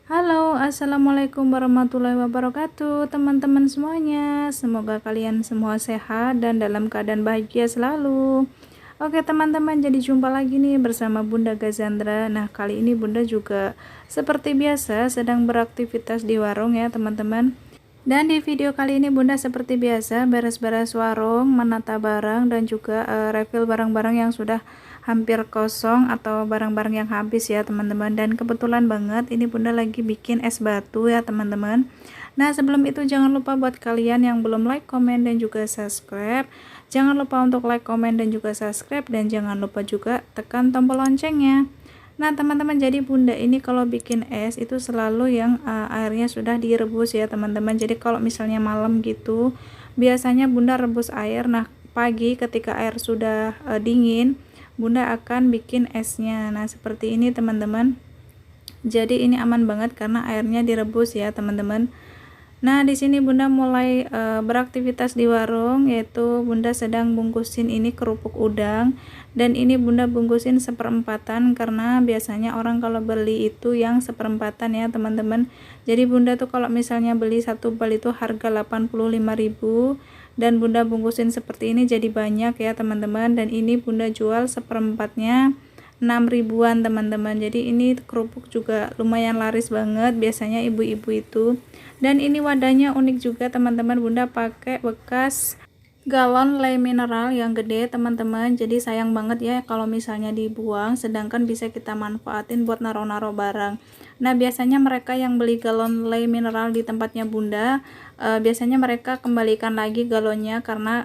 Halo, assalamualaikum warahmatullahi wabarakatuh, teman-teman semuanya. Semoga kalian semua sehat dan dalam keadaan bahagia selalu. Oke teman-teman, jadi jumpa lagi nih bersama Bunda Gazandra. Nah, kali ini Bunda juga seperti biasa sedang beraktivitas di warung ya teman-teman. Dan di video kali ini Bunda seperti biasa beres-beres warung, menata barang dan juga refill barang-barang yang sudah hampir kosong atau barang-barang yang habis ya teman-teman. Dan kebetulan banget ini Bunda lagi bikin es batu ya teman-teman. Nah, sebelum itu jangan lupa buat kalian yang belum like, komen dan juga subscribe, jangan lupa untuk like, komen dan juga subscribe, dan jangan lupa juga tekan tombol loncengnya. Nah teman-teman, jadi Bunda ini kalau bikin es itu selalu yang airnya sudah direbus ya teman-teman. Jadi kalau misalnya malam gitu biasanya Bunda rebus air. Nah pagi ketika air sudah dingin Bunda akan bikin esnya. Nah seperti ini teman-teman. Jadi ini aman banget karena airnya direbus ya teman-teman. Nah, di sini Bunda mulai beraktivitas di warung, yaitu Bunda sedang bungkusin ini kerupuk udang, dan ini Bunda bungkusin seperempatan karena biasanya orang kalau beli itu yang seperempatan ya teman-teman. Jadi Bunda tuh kalau misalnya beli satu bal itu harga 85.000, dan Bunda bungkusin seperti ini jadi banyak ya teman-teman. Dan ini Bunda jual seperempatnya 6.000-an teman-teman. Jadi ini kerupuk juga lumayan laris banget biasanya ibu-ibu itu. Dan ini wadahnya unik juga teman-teman. Bunda pakai bekas galon lei mineral yang gede teman-teman. Jadi sayang banget ya kalau misalnya dibuang, sedangkan bisa kita manfaatin buat naro-naro barang. Nah biasanya mereka yang beli galon lei mineral di tempatnya Bunda, biasanya mereka kembalikan lagi galonnya karena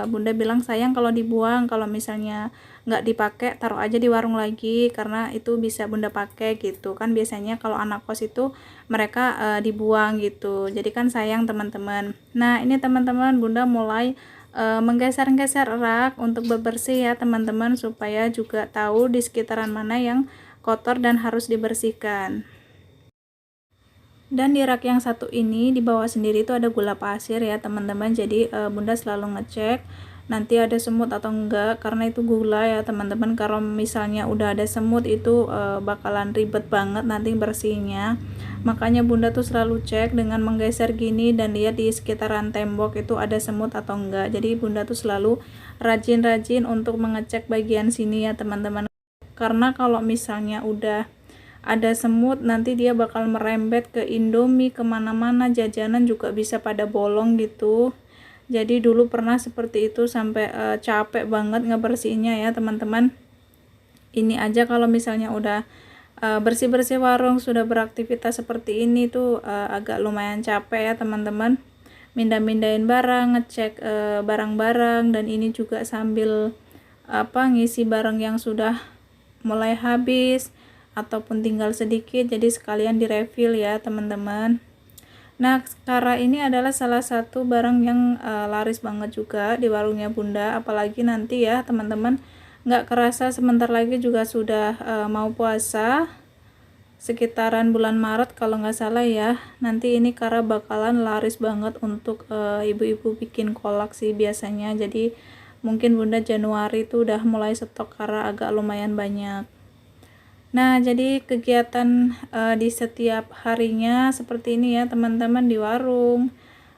Bunda bilang sayang kalau dibuang. Kalau misalnya nggak dipakai, taruh aja di warung lagi karena itu bisa Bunda pakai gitu kan. Biasanya kalau anak kos itu mereka dibuang gitu, jadi kan sayang teman-teman. Nah ini teman-teman, Bunda mulai menggeser-geser rak untuk bebersih ya teman-teman, supaya juga tahu di sekitaran mana yang kotor dan harus dibersihkan. Dan di rak yang satu ini di bawah sendiri itu ada gula pasir ya teman-teman. Jadi Bunda selalu ngecek nanti ada semut atau enggak, karena itu gula ya teman-teman. Kalau misalnya udah ada semut itu bakalan ribet banget nanti bersihnya. Makanya Bunda tuh selalu cek dengan menggeser gini dan lihat di sekitaran tembok itu ada semut atau enggak. Jadi Bunda tuh selalu rajin-rajin untuk mengecek bagian sini ya teman-teman. Karena kalau misalnya udah ada semut nanti dia bakal merembet ke Indomie, kemana-mana, jajanan juga bisa pada bolong gitu. Jadi dulu pernah seperti itu sampai capek banget ngebersihinnya ya teman-teman. Ini aja kalau misalnya udah bersih-bersih warung, sudah beraktivitas seperti ini tuh agak lumayan capek ya teman-teman. Mindah-mindahin barang, ngecek barang-barang, dan ini juga sambil ngisi barang yang sudah mulai habis ataupun tinggal sedikit, jadi sekalian direfill ya teman-teman. Nah, Kara ini adalah salah satu barang yang laris banget juga di warungnya Bunda, apalagi nanti ya teman-teman, nggak kerasa sebentar lagi juga sudah mau puasa, sekitaran bulan Maret kalau nggak salah ya. Nanti ini Kara bakalan laris banget untuk ibu-ibu bikin kolak sih biasanya. Jadi mungkin Bunda Januari itu udah mulai stok Kara agak lumayan banyak. Nah, jadi kegiatan di setiap harinya seperti ini ya teman-teman di warung,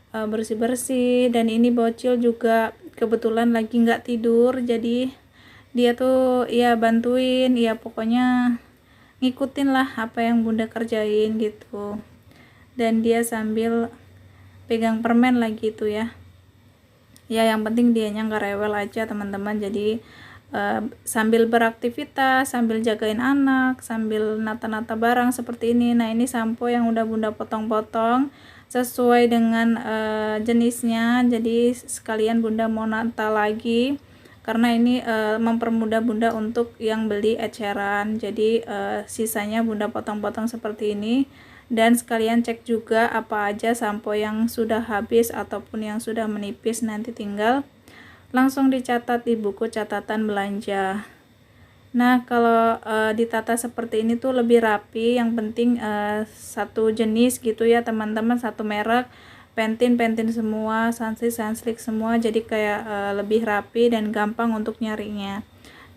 bersih-bersih. Dan ini bocil juga kebetulan lagi nggak tidur, jadi dia tuh ya bantuin, ya pokoknya ngikutin lah apa yang Bunda kerjain gitu. Dan dia sambil pegang permen lagi tuh ya. Ya yang penting dianya nggak rewel aja teman-teman. Jadi sambil beraktivitas, sambil jagain anak, sambil nata-nata barang seperti ini. Nah ini sampo yang udah Bunda potong-potong sesuai dengan jenisnya. Jadi sekalian Bunda mau nata lagi karena ini mempermudah Bunda untuk yang beli eceran. Jadi sisanya Bunda potong-potong seperti ini. Dan sekalian cek juga apa aja sampo yang sudah habis ataupun yang sudah menipis, nanti tinggal langsung dicatat di buku catatan belanja. Nah kalau ditata seperti ini tuh lebih rapi. Yang penting satu jenis gitu ya teman-teman, satu merek, pentin semua, sunslick semua, jadi kayak lebih rapi dan gampang untuk nyarinya.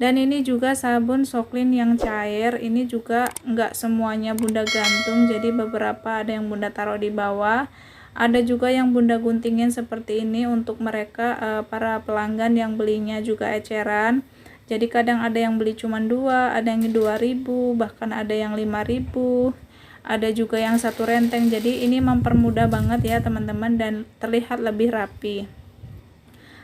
Dan ini juga sabun Soklin yang cair, ini juga nggak semuanya bunda gantung, jadi beberapa ada yang bunda taruh di bawah, ada juga yang bunda guntingin seperti ini untuk mereka para pelanggan yang belinya juga eceran. Jadi kadang ada yang beli cuma 2, ada yang 2.000, bahkan ada yang 5.000, ada juga yang 1 renteng. Jadi ini mempermudah banget ya teman-teman dan terlihat lebih rapi.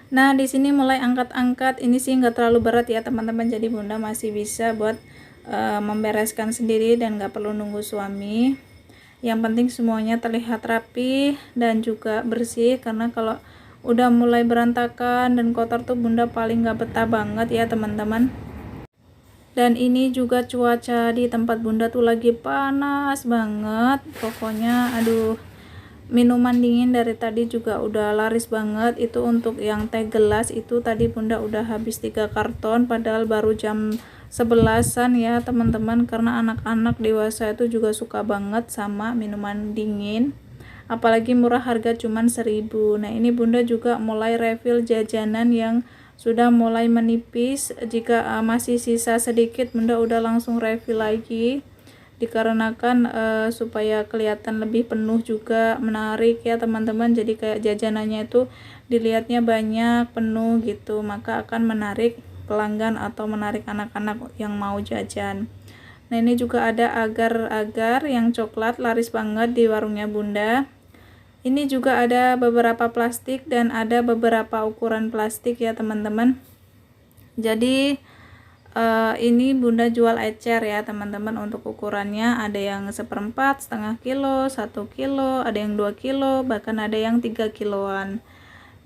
Nah di sini mulai angkat-angkat, ini sih nggak terlalu berat ya teman-teman, jadi bunda masih bisa buat membereskan sendiri dan nggak perlu nunggu suami. Yang penting semuanya terlihat rapi dan juga bersih, karena kalau udah mulai berantakan dan kotor tuh bunda paling nggak betah banget ya teman-teman. Dan ini juga cuaca di tempat bunda tuh lagi panas banget, pokoknya aduh. Minuman dingin dari tadi juga udah laris banget. Itu untuk yang teh gelas itu tadi bunda udah habis 3 karton, padahal baru jam 11-an ya teman-teman, karena anak-anak dewasa itu juga suka banget sama minuman dingin, apalagi murah, harga cuman 1.000. Nah ini bunda juga mulai refill jajanan yang sudah mulai menipis. Jika masih sisa sedikit, bunda udah langsung refill lagi, dikarenakan supaya kelihatan lebih penuh juga menarik ya teman-teman. Jadi kayak jajanannya itu dilihatnya banyak, penuh gitu, maka akan menarik pelanggan atau menarik anak-anak yang mau jajan. Nah ini juga ada agar-agar yang coklat, laris banget di warungnya bunda. Ini juga ada beberapa plastik dan ada beberapa ukuran plastik ya teman-teman. Jadi ini bunda jual ecer ya teman-teman. Untuk ukurannya ada yang 1/4, setengah kilo, 1 kilo, ada yang 2 kilo, bahkan ada yang 3 kiloan.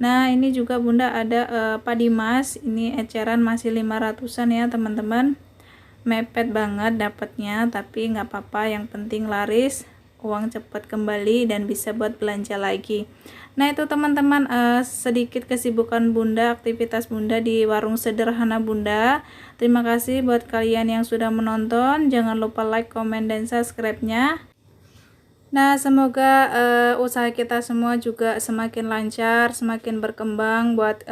Nah ini juga bunda ada padi mas, ini eceran masih 500-an ya teman-teman, mepet banget dapatnya, tapi nggak apa-apa, yang penting laris, uang cepat kembali dan bisa buat belanja lagi. Nah itu teman-teman sedikit kesibukan bunda, aktivitas bunda di warung sederhana bunda. Terima kasih buat kalian yang sudah menonton, jangan lupa like, komen, dan subscribe-nya. Nah semoga usaha kita semua juga semakin lancar, semakin berkembang buat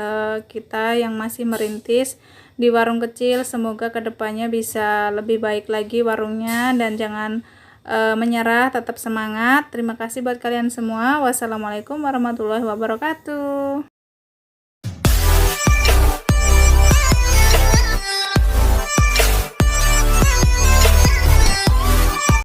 kita yang masih merintis di warung kecil. Semoga kedepannya bisa lebih baik lagi warungnya, dan jangan menyerah, tetap semangat. Terima kasih buat kalian semua. Wassalamualaikum warahmatullahi wabarakatuh.